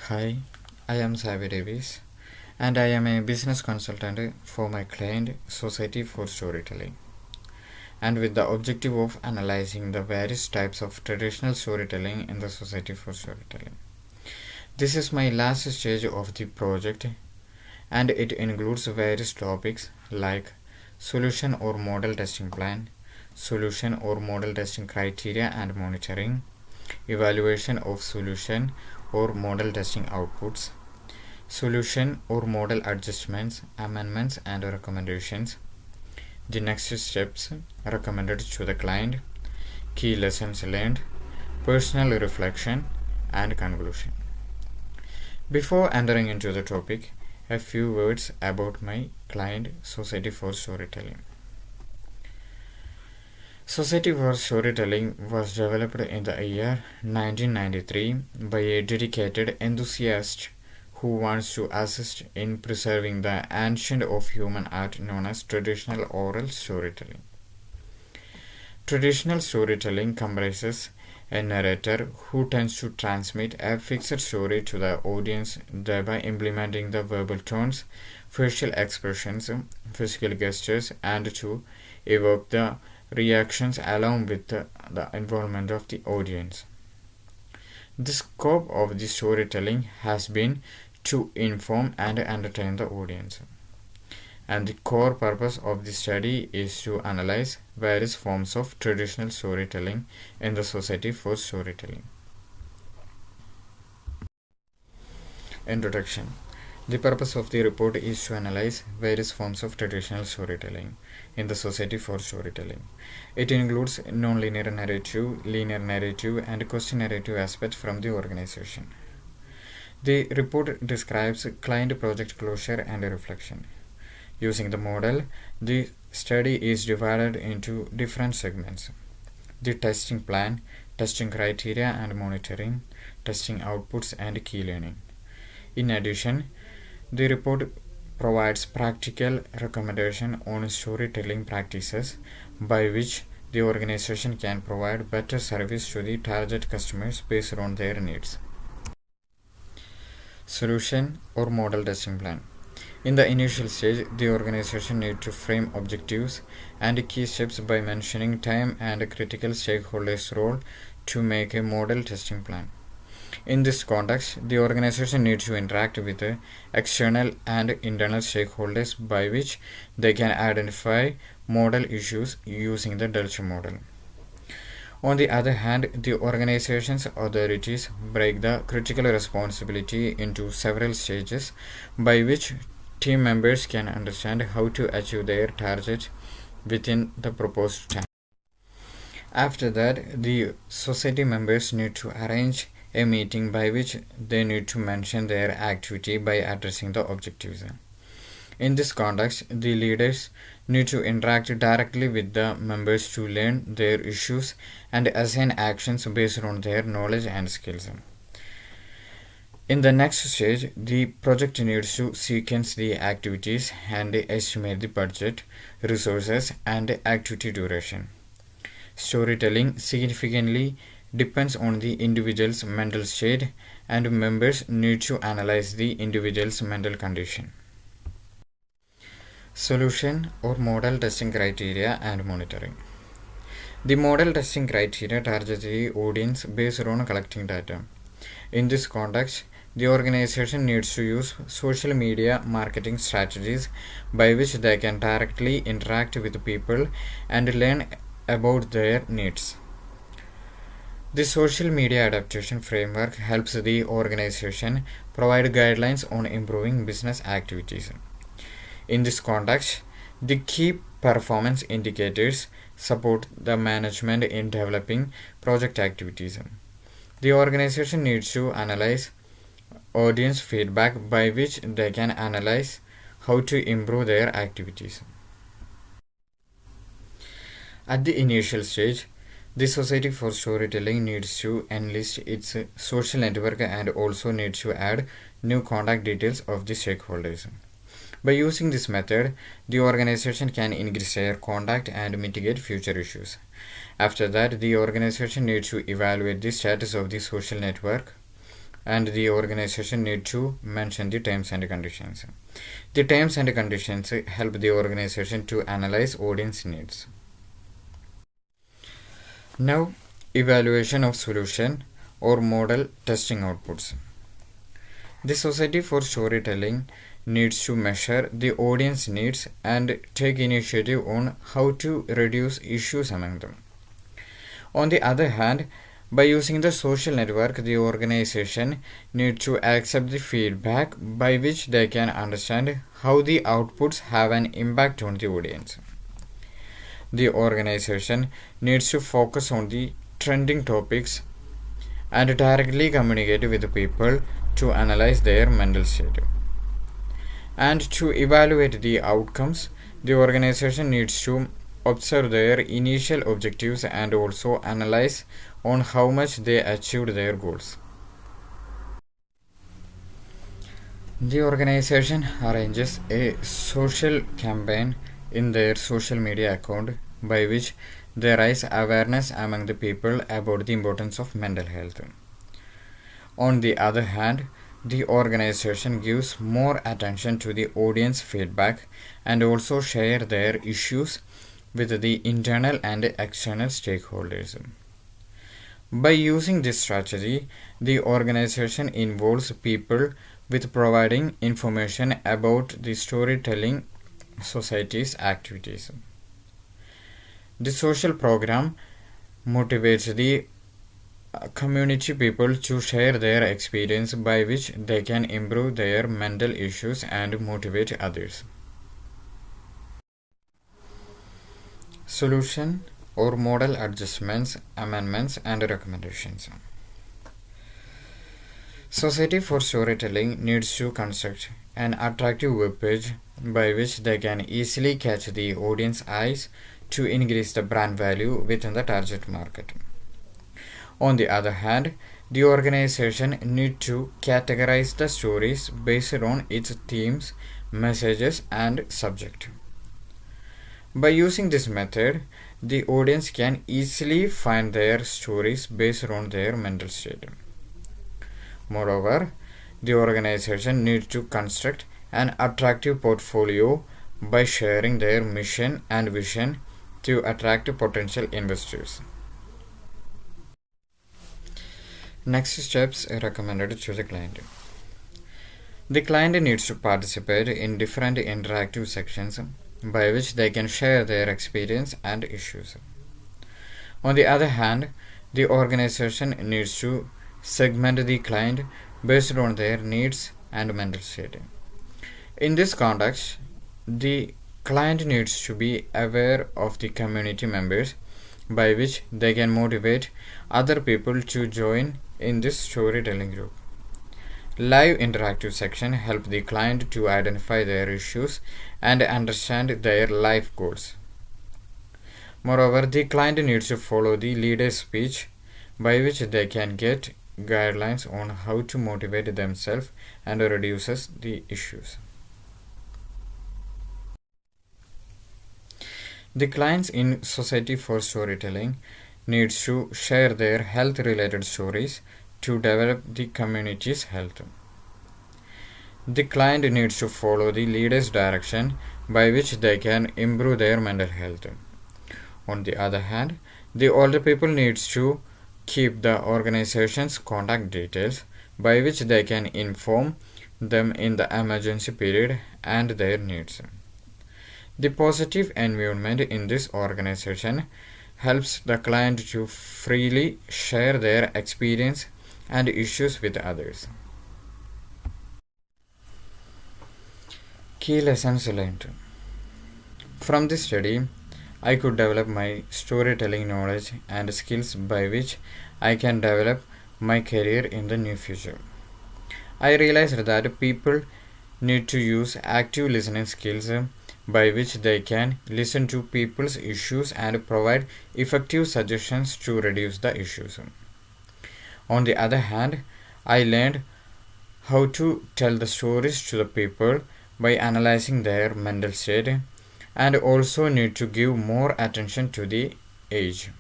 Hi, I am Savi Davis and I am a business consultant for my client Society for Storytelling, and with the objective of analyzing the various types of traditional storytelling in the Society for Storytelling. This is my last stage of the project and it includes various topics like solution or model testing plan, solution or model testing criteria and monitoring, evaluation of solution or model testing outputs, solution or model adjustments, amendments, and recommendations, the next steps recommended to the client, key lessons learned, personal reflection, and conclusion. Before entering into the topic, a few words about my client Society for Storytelling. Society for Storytelling was developed in the year 1993 by a dedicated enthusiast who wants to assist in preserving the ancient of human art known as traditional oral storytelling. Traditional storytelling comprises a narrator who tends to transmit a fixed story to the audience, thereby implementing the verbal tones, facial expressions, physical gestures, and to evoke the reactions along with the involvement of the audience. The scope of the storytelling has been to inform and entertain the audience, and the core purpose of the study is to analyze various forms of traditional storytelling in the Society for Storytelling. Introduction. The purpose of the report is to analyze various forms of traditional storytelling in the Society for Storytelling. It includes non-linear narrative, linear narrative, and question narrative aspects from the organization. The report describes client project closure and reflection. Using the model, the study is divided into different segments: the testing plan, testing criteria and monitoring, testing outputs, and key learning. In addition, the report provides practical recommendation on storytelling practices by which the organization can provide better service to the target customers based on their needs. Solution or model testing plan. In the initial stage, the organization needs to frame objectives and key steps by mentioning time and critical stakeholders' role to make a model testing plan. In this context, the organization needs to interact with the external and internal stakeholders by which they can identify model issues using the Delta model. On the other hand, the organization's authorities break the critical responsibility into several stages by which team members can understand how to achieve their target within the proposed time. After that, the society members need to arrange a meeting by which they need to mention their activity by addressing the objectives. In this context, the leaders need to interact directly with the members to learn their issues and assign actions based on their knowledge and skills. In the next stage, the project needs to sequence the activities and estimate the budget, resources, and activity duration. Storytelling significantly depends on the individual's mental state, and members need to analyze the individual's mental condition. Solution or model testing criteria and monitoring. The model testing criteria targets the audience based on collecting data. In this context, the organization needs to use social media marketing strategies by which they can directly interact with people and learn about their needs. The social media adaptation framework helps the organization provide guidelines on improving business activities. In this context, the key performance indicators support the management in developing project activities. The organization needs to analyze audience feedback by which they can analyze how to improve their activities. At the initial stage, the Society for Storytelling needs to enlist its social network and also needs to add new contact details of the stakeholders. By using this method, the organization can increase their contact and mitigate future issues. After that, the organization needs to evaluate the status of the social network and the organization need to mention the terms and conditions. The terms and conditions help the organization to analyze audience needs. Now, evaluation of solution or model testing outputs. The Society for Storytelling needs to measure the audience needs and take initiative on how to reduce issues among them. On the other hand, by using the social network, the organization needs to accept the feedback by which they can understand how the outputs have an impact on the audience. The organization needs to focus on the trending topics and directly communicate with the people to analyze their mental state. And to evaluate the outcomes, the organization needs to observe their initial objectives and also analyze on how much they achieved their goals. The organization arranges a social campaign in their social media account by which they raise awareness among the people about the importance of mental health. On the other hand, the organization gives more attention to the audience feedback and also share their issues with the internal and external stakeholders. By using this strategy, the organization involves people with providing information about the storytelling society's activities. The social program motivates the community people to share their experience by which they can improve their mental issues and motivate others. Solution or model adjustments, amendments and recommendations. Society for Storytelling needs to construct an attractive web page by which they can easily catch the audience eyes to increase the brand value within the target market. On the other hand, the organization needs to categorize the stories based on its themes, messages, and subject. By using this method, the audience can easily find their stories based on their mental state. Moreover, the organization needs to construct an attractive portfolio by sharing their mission and vision to attract potential investors. Next steps recommended to the client. The client needs to participate in different interactive sections by which they can share their experience and issues. On the other hand, the organization needs to segment the client based on their needs and mental state. In this context, the client needs to be aware of the community members by which they can motivate other people to join in this storytelling group. Live interactive section help the client to identify their issues and understand their life goals. Moreover, the client needs to follow the leader's speech by which they can get guidelines on how to motivate themselves and reduces the issues. The clients in Society for Storytelling needs to share their health related stories to develop the community's health. The client needs to follow the leader's direction by which they can improve their mental health. On the other hand, the older people needs to keep the organization's contact details by which they can inform them in the emergency period and their needs. The positive environment in this organization helps the client to freely share their experience and issues with others. Key lessons learned. From this study, I could develop my storytelling knowledge and skills by which I can develop my career in the near future. I realized that people need to use active listening skills by which they can listen to people's issues and provide effective suggestions to reduce the issues. On the other hand, I learned how to tell the stories to the people by analyzing their mental state and also need to give more attention to the age.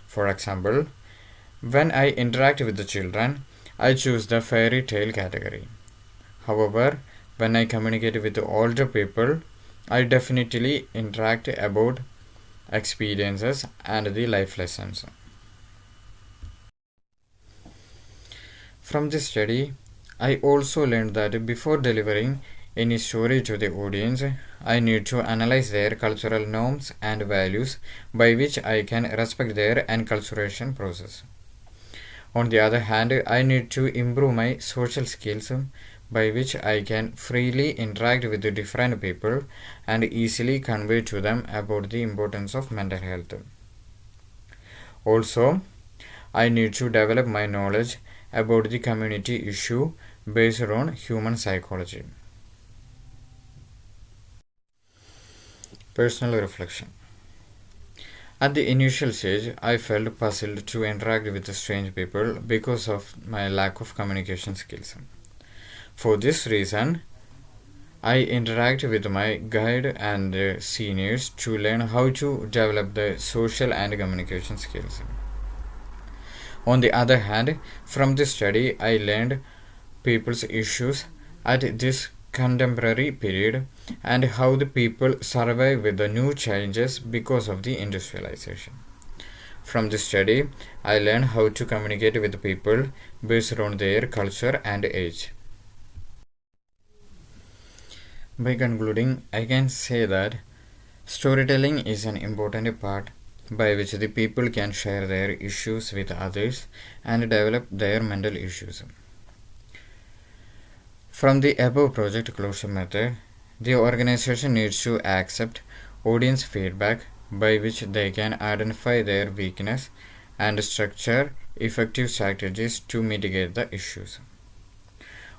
For example, when I interact with the children, I choose the fairy tale category. However, when I communicate with older people, I definitely interact about experiences and the life lessons. From this study, I also learned that before delivering any story to the audience, I need to analyze their cultural norms and values by which I can respect their enculturation process. On the other hand, I need to improve my social skills by which I can freely interact with the different people and easily convey to them about the importance of mental health. Also, I need to develop my knowledge about the community issue based on human psychology. Personal reflection. At the initial stage, I felt puzzled to interact with strange people because of my lack of communication skills. For this reason, I interact with my guide and seniors to learn how to develop the social and communication skills. On the other hand, from this study, I learned people's issues at this contemporary period and how the people survive with the new challenges because of the industrialization. From this study, I learned how to communicate with people based on their culture and age. By concluding, I can say that storytelling is an important part by which the people can share their issues with others and develop their mental issues. From the above project closure method, the organization needs to accept audience feedback by which they can identify their weakness and structure effective strategies to mitigate the issues.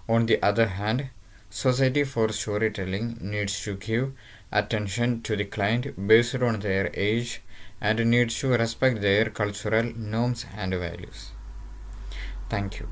On the other hand, Society for Storytelling needs to give attention to the client based on their age and needs to respect their cultural norms and values. Thank you.